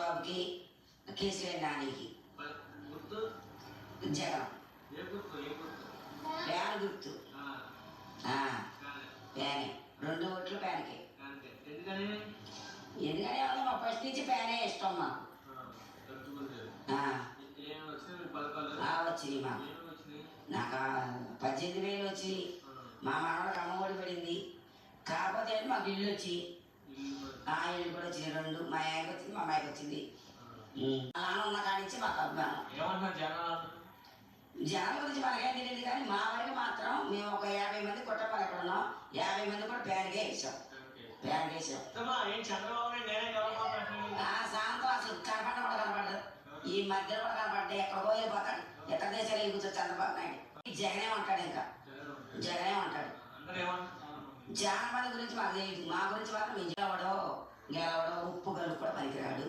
బాబుకి కేసీఆర్ నానికి జగన్ ప్యాన్ గుర్తు ప్యానే 2 ఓట్లు ప్యాన్కి. ఎందుకని మా ఫస్ట్ నుంచి ప్యానే ఇష్టం మాకు. వచ్చినాయి మాకు. నాకు 18,000 వచ్చి మా మనవడికి అమ్మఒడి పడింది. కాకపోతే మాకు ఇల్లు వచ్చి ఇల్లు కూడా వచ్చినాయి 2. మా ఆయనకి వచ్చింది, మా అమ్మాయికి వచ్చింది. నాన్న ఉన్న కాడి నుంచి మాకు అభిమానం. జనాల గురించి మనకేం తెలియదు కానీ మా వరకు మాత్రం మేము ఒక 50 మంది కుటుంబాలు ఎక్కడ ఉన్నాం. 50 మంది కూడా ప్యాన్కే వేసాం. ప్యాన్కే వేసాం. సాయంత్రం అసలు కనపడ కూడా కనపడదు. ఈ మధ్యలో కూడా కనపడ్డాయి. ఎక్కడికో వెళ్ళిపోతాడు. ఎక్కడ దేశాలు వెళ్ళి చంద్రబాబు నాయుడు జగనే ఉంటాడు. ఇంకా జగనే ఉంటాడు. జగన్ గురించి మాకు తెలియదు. మా గురించి మాత్రం గెలవడో ఉప్పు కలుపు కూడా పనికిరాడు.